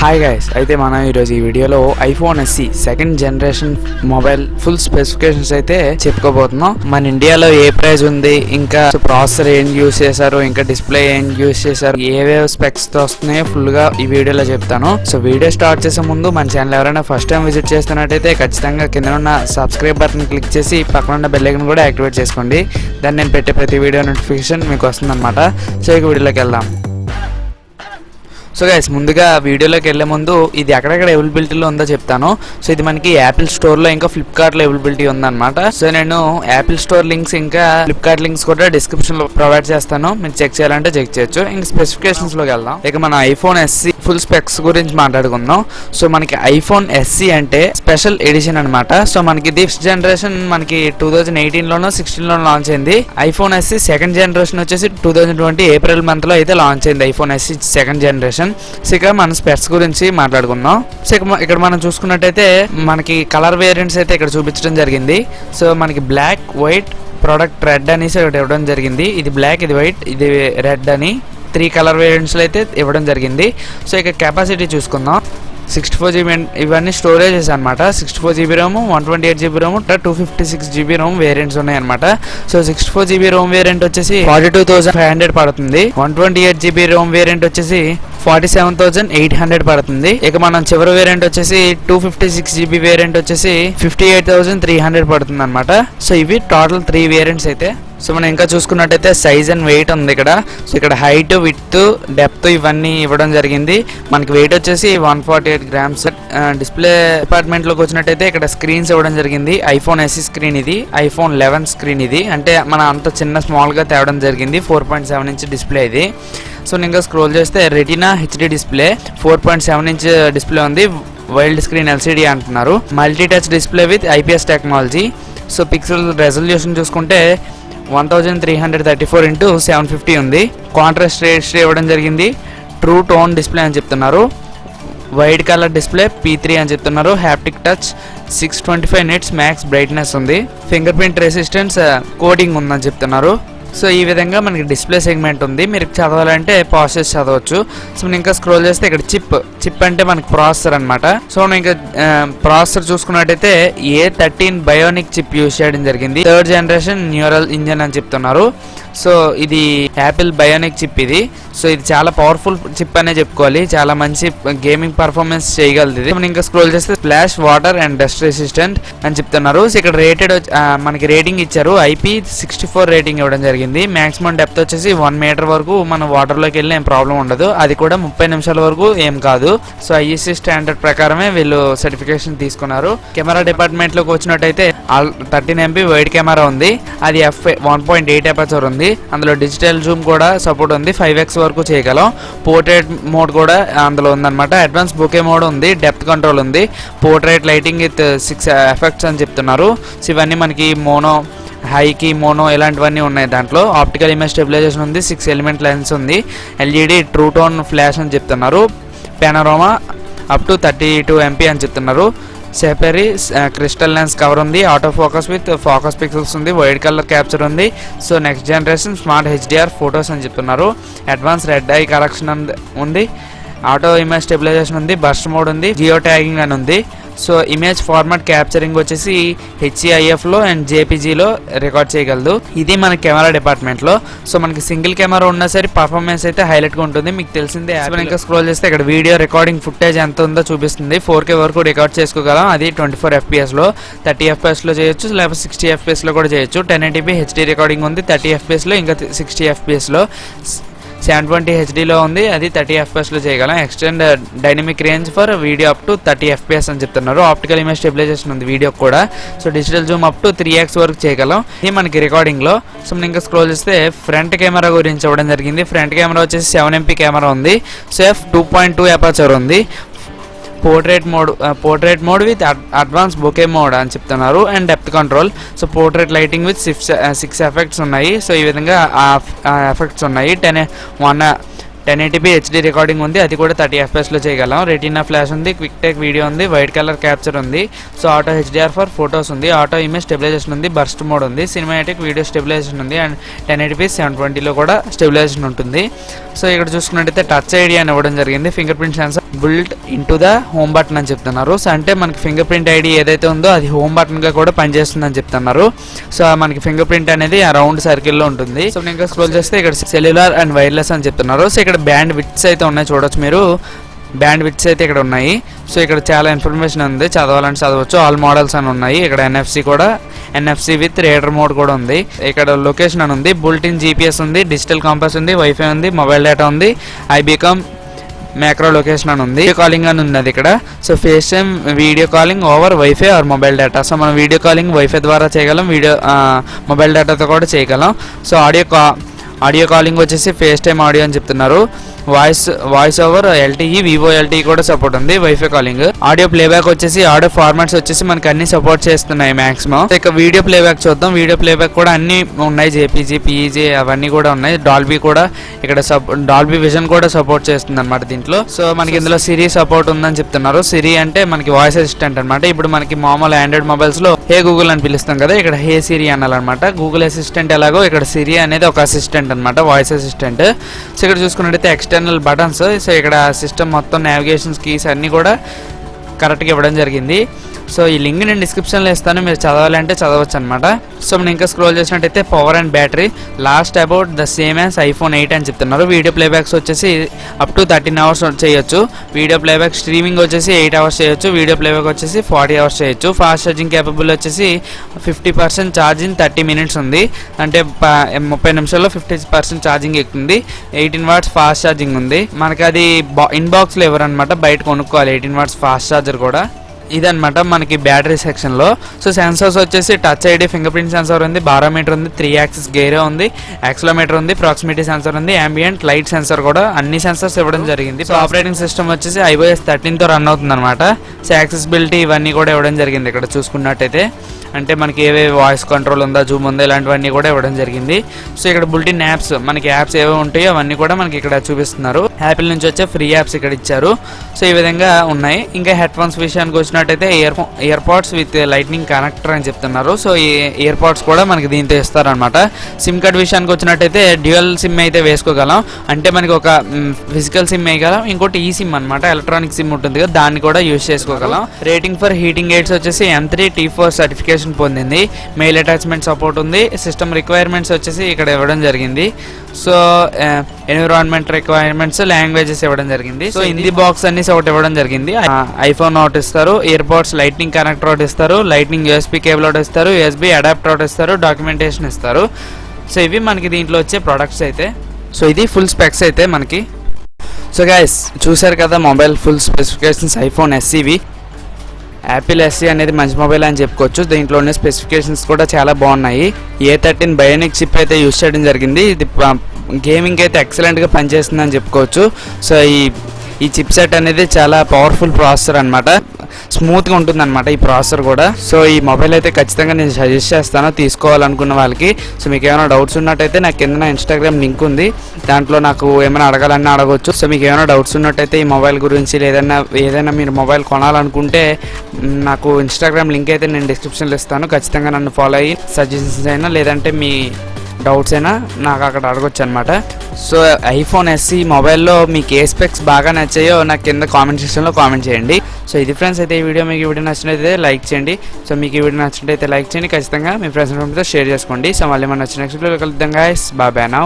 Hi guys, అయితే మనం ఈరోజు ఈ వీడియోలో iPhone SE second generation mobile full specifications అయితే చెప్పుకోబోతున్నాం. మన ఇండియాలో ఏ ప్రైస్ ఉంది, ఇంకా ప్రాసెసర్ ఏం యూస్ చేశారు, ఇంకా డిస్ప్లే ఏం యూస్ చేశారు, ఏవేవి స్పెక్స్ తో వస్తున్నాయో ఫుల్ గా ఈ వీడియోలో చెప్తాను. సో వీడియో స్టార్ట్ చేసే ముందు మన ఛానల్ ఎవరైనా ఫస్ట్ టైం విజిట్ చేస్తున్నట్టయితే ఖచ్చితంగా కింద ఉన్న సబ్స్క్రైబ్ బటన్ క్లిక్ చేసి పక్కన ఉన్న బెల్ ఐకాన్ కూడా యాక్టివేట్ చేసుకోండి. దాన్ని నేను పెట్టే ప్రతి వీడియో నోటిఫికేషన్ మీకు వస్తుంది అనమాట. సో ఇక వీడియోలోకి వెళ్దాం. సో గైస్, ముందుగా వీడియోలోకి వెళ్లే ముందు ఇది ఎక్కడెక్కడ అవైలబిలిటీలో ఉందో చెప్తాను. సో ఇది మనకి యాపిల్ స్టోర్లో ఇంకా ఫ్లిప్కార్ట్లో అవైలబిలిటీ ఉందన్నమాట. సో నేను యాపిల్ స్టోర్ లింక్స్ ఇంకా ఫ్లిప్కార్ట్ లింక్స్ కూడా డిస్క్రిప్షన్లో ప్రొవైడ్ చేస్తాను. మీరు చెక్ చేయాలంటే చెక్ చేయొచ్చు. ఇంకా స్పెసిఫికేషన్స్లోకి వెళ్దాం. ఇక మన ఐఫోన్ SE ఫుల్ స్పెక్స్ గురించి మాట్లాడుకుందాం. సో మనకి ఐఫోన్ SE అంటే స్పెషల్ ఎడిషన్ అనమాట. సో మనకి దిస్ జనరేషన్ మనకి 2018లోనో 16లోనో లాంచ్ అయింది. ఐఫోన్ SE సెకండ్ జనరేషన్ వచ్చేసి 2020 ఏప్రిల్ మంత్లో అయితే లాంచ్ అయింది iPhone SE second generation. So ఇక మన స్పెక్స్ గురించి మాట్లాడుకుందాం. సో ఇక్కడ మనం చూసుకున్నట్టయితే మనకి కలర్ వేరియంట్స్ అయితే ఇక్కడ చూపించడం జరిగింది. సో మనకి బ్లాక్, వైట్, ప్రోడక్ట్ రెడ్ అనేసి ఒకటి ఇవ్వడం జరిగింది. ఇది బ్లాక్, ఇది వైట్, ఇది రెడ్ అని 3 కలర్ వేరియంట్స్లో అయితే ఇవ్వడం జరిగింది. సో ఇక కెపాసిటీ చూసుకుందాం. 64GB ఇవన్నీ స్టోరేజెస్ అనమాట. 64GB Rome, 128GB Rome, 256GB Rome variants ఉన్నాయన్నమాట. సో 64GB రోమ్ వేరియంట్ వచ్చేసి 42,500 పడుతుంది. 128GB రోమ్ వేరియంట్ వచ్చేసి 47,800 పడుతుంది. ఇక మనం చివరి వేరియంట్ వచ్చేసి 256GB వేరియంట్ వచ్చేసి 58,300 పడుతుంది అనమాట. సో ఇవి టోటల్ 3 వేరియంట్స్ అయితే. సో మనం ఇంకా చూసుకున్నట్టయితే సైజ్ అండ్ వెయిట్ ఉంది ఇక్కడ. సో ఇక్కడ హైట్, విడ్త్, డెప్త్ ఇవన్నీ ఇవ్వడం జరిగింది. మనకి వెయిట్ వచ్చేసి 148 grams. డిస్ప్లే డిపార్ట్మెంట్ లోకి వచ్చినట్టయితే ఇక్కడ స్క్రీన్స్ ఇవ్వడం జరిగింది. ఐఫోన్ SE స్క్రీన్ ఇది, ఐఫోన్ 11 స్క్రీన్ ఇది. అంటే మన అంత చిన్న స్మాల్ గా తేవడం జరిగింది. 4.7 ఇంచ్ డిస్ప్లే ఇది. సో ఇంకా స్క్రోల్ చేస్తే retina HD display, 4.7 inch display ఉంది. వైల్డ్ స్క్రీన్ LCD అంటున్నారు. Multi touch display with IPS technology. So pixel resolution చూసుకుంటే 1334x750 ఉంది. కాంట్రాస్ట్ రేషియో ఇవ్వడం జరిగింది. ట్రూ టోన్ డిస్ప్లే అని చెప్తున్నారు. వైట్ కలర్ డిస్ప్లే P3 అని చెప్తున్నారు. Haptic touch 625 nits max brightness ఉంది. ఫింగర్ ప్రింట్ రెసిస్టెన్స్ కోడింగ్ ఉందని చెప్తున్నారు. సో ఈ విధంగా మనకి డిస్ప్లే సెగ్మెంట్ ఉంది. మీరు చదవాలంటే పాజ్ చేసి చదవచ్చు. సో మనం ఇంకా స్క్రోల్ చేస్తే ఇక్కడ చిప్ అంటే మనకి ప్రాసెసర్ అనమాట. సో మనం ఇంకా ప్రాసెసర్ చూసుకున్నట్టయితే A13 Bionic చిప్ యూజ్ చేయడం జరిగింది. 3rd జనరేషన్ న్యూరల్ ఇంజన్ అని చెప్తున్నారు. సో ఇది యాపిల్ బయోనిక్ చిప్ ఇది. సో ఇది చాలా పవర్ఫుల్ చిప్ అనే చెప్పుకోవాలి. చాలా మంచి గేమింగ్ పర్ఫార్మెన్స్ చేయగలదు ఇది. మనం ఇంకా స్క్రోల్ చేస్తే splash, water and dust resistant అని చెప్తున్నారు. సో ఇక్కడ రేటెడ్ మనకి రేటింగ్ ఇచ్చారు. IP64 రేటింగ్ ఇవ్వడం జరిగింది. మాక్సిమం డెప్త్ వచ్చేసి 1 మీటర్ వరకు మనం వాటర్లోకి వెళ్ళి ఏం ప్రాబ్లం ఉండదు. అది కూడా 30 నిమిషాల వరకు ఏం కాదు. సో IEC స్టాండర్డ్ ప్రకారమే వీళ్ళు సర్టిఫికేషన్ తీసుకున్నారు. కెమెరా డిపార్ట్మెంట్ లోకి వచ్చినట్టయితే 13 MP వైడ్ కెమెరా ఉంది. అది f1.8 అపర్చర్ ఉంది. అందులో డిజిటల్ జూమ్ కూడా సపోర్ట్ ఉంది. 5x వరకు చేయగలం. పోర్ట్రేట్ మోడ్ కూడా అందులో ఉందన్నమాట. అడ్వాన్స్ బొకే మోడ్ ఉంది. డెప్త్ కంట్రోల్ ఉంది. పోర్ట్రేట్ లైటింగ్ విత్ 6 ఎఫెక్ట్స్ అని చెప్తున్నారు. సో ఇవన్నీ మనకి మోనో, హైకి, మోనో ఇలాంటివన్నీ ఉన్నాయి దాంట్లో. ఆప్టికల్ ఇమేజ్ స్టెబిలైజేషన్ ఉంది. 6 ఎలిమెంట్ లెన్స్ ఉంది. LED ట్రూ టోన్ ఫ్లాష్ అని చెప్తున్నారు. పానోరామా అప్ టు 32 MP అని చెప్తున్నారు. సెపరీ క్రిస్టల్ లెన్స్ కవర్ ఉంది. Auto focus with focus pixels ఉంది. వైట్ కలర్ క్యాప్చర్ ఉంది. So next generation smart HDR photos అని చెప్తున్నారు. అడ్వాన్స్ రెడ్ ఐ కరెక్షన్ ఉంది. ఆటో ఇమేజ్ స్టెబిలైజేషన్ ఉంది. బర్స్ట్ మోడ్ ఉంది. జియో ట్యాగింగ్ అని ఉంది. సో ఇమేజ్ ఫార్మాట్ క్యాప్చరింగ్ వచ్చేసి HEIFలో అండ్ JPGలో రికార్డ్ చేయగలదు. ఇది మన కెమెరా డిపార్ట్మెంట్లో. సో మనకి సింగిల్ కెమెరా ఉన్నా సరే పర్ఫార్మెన్స్ అయితే హైలైట్గా ఉంటుంది. మీకు తెలిసిందే. ఇంకా స్క్రోల్ చేస్తే ఇక్కడ వీడియో రికార్డింగ్ ఫుటేజ్ ఎంత ఉందో చూపిస్తుంది. 4K వరకు రికార్డ్ చేసుకోగలం. అది 24 FPS లో, 30 FPS లో చేయొచ్చు, లేకపోతే 60 FPS లో కూడా చేయొచ్చు. 1080p HD రికార్డింగ్ ఉంది 30 FPS లో, ఇంకా 60 FPS లో, 720 HDలో ఉంది. అది 30 FPS లో చేయగలం. Extend dynamic range for video up to 30 FPS అని చెప్తున్నారు. ఆప్టికల్ ఇమేజ్ స్టెబిలైజేషన్ ఉంది వీడియో కూడా. So digital Zoom up to 3x వరకు చేయగలం. ఇది మనకి రికార్డింగ్ లో. సో మనం ఇంకా స్క్రోల్ చేస్తే ఫ్రంట్ కెమెరా గురించి ఇవ్వడం జరిగింది. ఫ్రంట్ కెమెరా వచ్చేసి 7 MP కెమెరా ఉంది. సో f2.2 అపర్చర్ ఉంది. Portrait mode with advance bokeh mode అని చెప్తున్నారు. And depth control. So portrait lighting with 6 effects ఉన్నాయి. సో ఈ విధంగా ఎఫెక్ట్స్ ఉన్నాయి. 1080p HD రికార్డింగ్ ఉంది, అది కూడా 30 FPS లో చేయగలం. రెటీనా ఫ్లాష్ ఉంది, క్విక్ టేక్ వీడియో ఉంది, వైట్ కలర్ క్యాప్చర్ ఉంది. So auto HDR for photos ఉంది, ఆటో ఇమేజ్ స్టెబిలైజేషన్ ఉంది, బర్స్ట్ మోడ్ ఉంది, సినిమాటిక్ వీడియో స్టెబిలైజేషన్ ఉంది అండ్ 1080p 720లో కూడా స్టెబిలైజేషన్ ఉంటుంది. సో ఇక్కడ చూసుకున్నట్టయితే టచ్ ఐడి అని ఇవ్వడం జరిగింది. Finger print censor built into the home button అని చెప్తున్నారు. సో అంటే మనకి ఫింగర్ ప్రింట్ ఐడి ఏదైతే ఉందో అది హోమ్ బటన్ గా కూడా పనిచేస్తుందని చెప్తున్నారు. సో మనకి ఫింగర్ ప్రింట్ అనేది ఆ రౌండ్ సర్కిల్లో ఉంటుంది. సో ఇంకా స్క్రోల్ చేస్తే ఇక్కడ సెల్యులార్ అండ్ వైర్లెస్ అని చెప్తున్నారు. సో ఇక్కడ బ్యాండ్ విడ్త్స్ అయితే ఉన్నాయి, చూడొచ్చు మీరు. బ్యాండ్ విడ్త్స్ అయితే ఇక్కడ ఉన్నాయి. సో ఇక్కడ చాలా ఇన్ఫర్మేషన్ ఉంది, చదవాలంటే చదవచ్చు. ఆల్ మోడల్స్ అని ఉన్నాయి. ఇక్కడ NFC విత్ రేడర్ మోడ్ కూడా ఉంది. ఇక్కడ లొకేషన్ అని ఉంది, బుల్టిన్ GPS ఉంది, డిజిటల్ కాంపాస్ ఉంది, వైఫై ఉంది, మొబైల్ డేటా ఉంది, ఐబీకామ్ మ్యాక్రో లొకేషన్ అని ఉంది, వీడియో కాలింగ్ అని ఉంది ఇక్కడ. So FaceTime video calling over wifi or mobile data. So మనం వీడియో కాలింగ్ వైఫై ద్వారా చేయగలం, మొబైల్ డేటాతో కూడా చేయగలం. సో ఆడియో కాలింగ్ వచ్చేసి ఫేస్ టైమ్ ఆడియో అని చెప్తున్నారు. వాయిస్ ఓవర్ LTE వివో LTE కూడా సపోర్ట్ ఉంది. వైఫై కాలింగ్, ఆడియో ప్లేబ్యాక్ వచ్చేసి ఆడియో ఫార్మాట్స్ వచ్చేసి మనకి అన్ని సపోర్ట్ చేస్తున్నాయి మాక్సిమం. ఇక వీడియో ప్లేబ్యాక్ చూద్దాం. వీడియో ప్లేబ్యాక్ కూడా అన్ని ఉన్నాయి, JPG PEG అవన్నీ కూడా ఉన్నాయి. డాల్బీ కూడా ఇక్కడ డాల్బీ విజన్ కూడా సపోర్ట్ చేస్తుంది అనమాట దీంట్లో. సో మనకి ఇందులో సిరి సపోర్ట్ ఉందని చెప్తున్నారు. సిరి అంటే మనకి వాయిస్ అసిస్టెంట్ అనమాట. ఇప్పుడు మనకి మామూలు ఆండ్రాయిడ్ మొబైల్స్ లో హే గూగుల్ అని పిలుస్తాం కదా, ఇక్కడ హే సిరి అనాలన్నమాట. గూగుల్ అసిస్టెంట్ ఎలాగో ఇక్కడ సిరి అనేది ఒక అసిస్టెంట్ అనమాట, వాయిస్ అసిస్టెంట్. సో ఇక్కడ చూసుకున్నట్టయితే ఎక్స్టర్నల్ బటన్స్. సో ఇక్కడ సిస్టమ్ మొత్తం నావిగేషన్స్ కీస్ అన్నీ కూడా కరెక్ట్గా ఇవ్వడం జరిగింది. సో ఈ లింక్ నేను డిస్క్రిప్షన్లో ఇస్తాను, మీరు చదవాలంటే చదవచ్చు అనమాట. సో మనం ఇంకా స్క్రోల్ చేసినట్టయితే power and battery last about the same as iPhone 8 అని చెప్తున్నారు. వీడియో ప్లేబ్యాక్స్ వచ్చేసి అప్ టు 13 hours చేయొచ్చు. వీడియో ప్లేబ్యాక్ స్ట్రీమింగ్ వచ్చేసి 8 hours చేయొచ్చు. వీడియో ప్లేబ్యాక్ వచ్చేసి 40 hours చేయొచ్చు. ఫాస్ట్ ఛార్జింగ్ కేపబుల్ వచ్చేసి 50% ఛార్జ్ ఇన్ 30 minutes ఉంది. అంటే 30 నిమిషాల్లో 50% ఛార్జింగ్ ఎక్కుతుంది. 18 watts ఫాస్ట్ ఛార్జింగ్ ఉంది. మనకి అది ఇన్బాక్స్లో ఇవ్వరనమాట, బయట కొనుక్కోవాలి 18 watts ఫాస్ట్ ఛార్జర్ కూడా. ఇదనమాట మనకి బ్యాటరీ సెక్షన్లో. సో సెన్సర్స్ వచ్చేసి touch ID, finger print censor ఉంది, బారోమీటర్ ఉంది, 3 axis గేర్ ఉంది, యాక్సిలోమీటర్ ఉంది, ప్రాక్సిమిటీ సెన్సార్ ఉంది, ambient లైట్ సెన్సార్ కూడా అన్ని సెన్సర్స్ ఇవ్వడం జరిగింది. సో ఆపరేటింగ్ సిస్టమ్ వచ్చేసి iOS 13తో రన్ అవుతుంది అనమాట. సో యాక్సెసిబిలిటీ ఇవన్నీ కూడా ఇవ్వడం జరిగింది ఇక్కడ చూసుకున్నట్టయితే. అంటే మనకి ఏవేవి వాయిస్ కంట్రోల్ ఉందా, జూమ్ ఉందా, ఇలాంటివన్నీ కూడా ఇవ్వడం జరిగింది. సో ఇక్కడ బుల్టిన్ యాప్స్, మనకి యాప్స్ ఏవో ఉంటాయో అవన్నీ కూడా మనకి ఇక్కడ చూపిస్తున్నారు. యాపిల్ నుంచి వచ్చే ఫ్రీ యాప్స్ ఇక్కడ ఇచ్చారు. సో ఈ విధంగా ఉన్నాయి. ఇంకా హెడ్ ఫోన్స్ విషయానికి వచ్చినట్టయితే year pads with lightning connector అని చెప్తున్నారు. సో ఈ ఇయర్ పాడ్స్ కూడా మనకి దీంతో ఇస్తారనమాట. సిమ్ కార్డ్ విషయానికి వచ్చినట్టయితే డ్యూయల్ సిమ్ అయితే వేసుకోగలం. అంటే మనకి ఒక ఫిజికల్ సిమ్ వేయగలం, ఇంకోటి ఈ సిమ్ అనమాట, ఎలక్ట్రానిక్ సిమ్ ఉంటుంది కదా, దాన్ని కూడా యూజ్ చేసుకోగలం. రేటింగ్ ఫర్ హీటింగ్ ఎయిడ్స్ వచ్చేసి M3 T4 సర్టిఫికేషన్ పొందింది. మెయిల్ అటాచ్మెంట్ సపోర్ట్ ఉంది. సిస్టమ్ రిక్వైర్మెంట్స్ వచ్చేసి ఇక్కడ ఇవ్వడం జరిగింది. సో ఎన్విరాన్మెంట్ రిక్వైర్మెంట్స్, లాంగ్వేజెస్ ఇవ్వడం జరిగింది. సో హిందీ బాక్స్ అన్ని ఒకటి ఇవ్వడం జరిగింది. iPhone ఒకటి ఇస్తారు, ఇయర్ పాడ్స్ లైట్నింగ్ కనెక్టర్ ఒకటి ఇస్తారు, లైట్నింగ్ USB కేబుల్ ఒకటి ఇస్తారు, USB అడాప్టర్ ఒకటి ఇస్తారు, డాక్యుమెంటేషన్ ఇస్తారు. సో ఇవి మనకి దీంట్లో వచ్చే ప్రొడక్ట్స్ అయితే. సో ఇది ఫుల్ స్పెక్స్ అయితే మనకి. సో గైస్ చూసారు కదా మొబైల్ ఫుల్ స్పెసిఫికేషన్స్ iPhone SEవి. యాపిల్ SE అనేది మంచి మొబైల్ అని చెప్పుకోవచ్చు. దీంట్లోనే స్పెసిఫికేషన్స్ కూడా చాలా బాగున్నాయి. A13 Bionic చిప్ అయితే యూజ్ చేయడం జరిగింది. ఇది గేమింగ్ అయితే ఎక్సలెంట్గా పనిచేస్తుందని చెప్పుకోవచ్చు. సో ఈ చిప్ సెట్ అనేది చాలా పవర్ఫుల్ ప్రాసెసర్ అనమాట, స్మూత్గా ఉంటుంది అనమాట ఈ ప్రాసెసర్ కూడా. సో ఈ మొబైల్ అయితే ఖచ్చితంగా నేను సజెస్ట్ చేస్తాను తీసుకోవాలనుకున్న వాళ్ళకి. సో మీకు ఏమైనా డౌట్స్ ఉన్నట్టయితే నాకు కింద ఇన్స్టాగ్రామ్ లింక్ ఉంది, దాంట్లో నాకు ఏమైనా అడగాలన్నా అడగవచ్చు. సో మీకు ఏమైనా డౌట్స్ ఉన్నట్టయితే ఈ మొబైల్ గురించి ఏదైనా మీరు మొబైల్ కొనాలనుకుంటే నాకు ఇన్స్టాగ్రామ్ లింక్ అయితే నేను డిస్క్రిప్షన్లో ఇస్తాను. ఖచ్చితంగా నన్ను ఫాలో అయ్యి సజెషన్స్ అయినా లేదంటే మీ డౌట్స్ అయినా నాకు అక్కడ అడగొచ్చు అనమాట. సో iPhone SE మొబైల్లో మీకు ఏ స్పెక్స్ బాగా నచ్చాయో నాకు కింద కామెంట్ సెక్షన్లో కామెంట్ చేయండి. సో ఇది ఫ్రెండ్స్ అయితే ఈ వీడియో మీకు ఈ వీడియో నచ్చినట్లయితే లైక్ చేయండి. సో మీకు ఈ వీడియో నచ్చినట్లయితే లైక్ చేయండి, ఖచ్చితంగా మీ ఫ్రెండ్స్ షేర్ చేసుకోండి. సో మళ్ళీ మన నెక్స్ట్ వీడియోలో కలుద్దాం గైస్, బాయ్ నౌ.